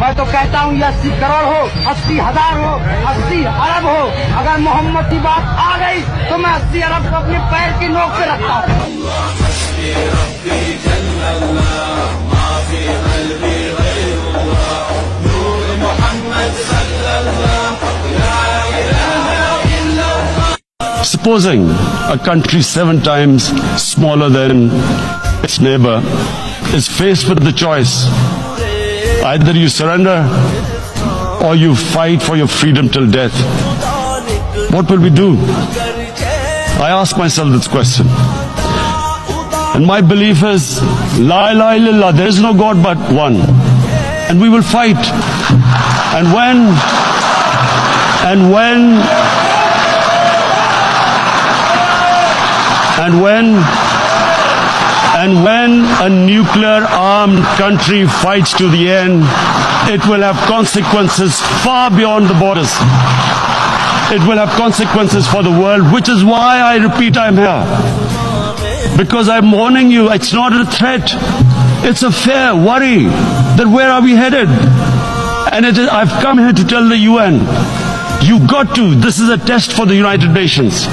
मैं तो कहता हूँ ये 80 करोड़ हो, 80,000 हो, 80 अरब हो, अगर मोहम्मद की बात आ गई तो मैं 80 अरब को अपने पैर की नोक पे रखता हूँ। Supposing a country 7 times smaller than its neighbor is faced with the choice, either you surrender or you fight for your freedom till death, what will we do? I ask myself this question. And my belief is, La ilaha illallah, there is no God but one. And we will fight. And when a nuclear armed country fights to the end, it will have consequences far beyond the borders. It will have consequences for the world, which is why I repeat I'm here. Because I'm warning you, it's not a threat. It's a fair worry that where are we headed? And I've come here to tell the UN, you got to, this is a test for the United Nations.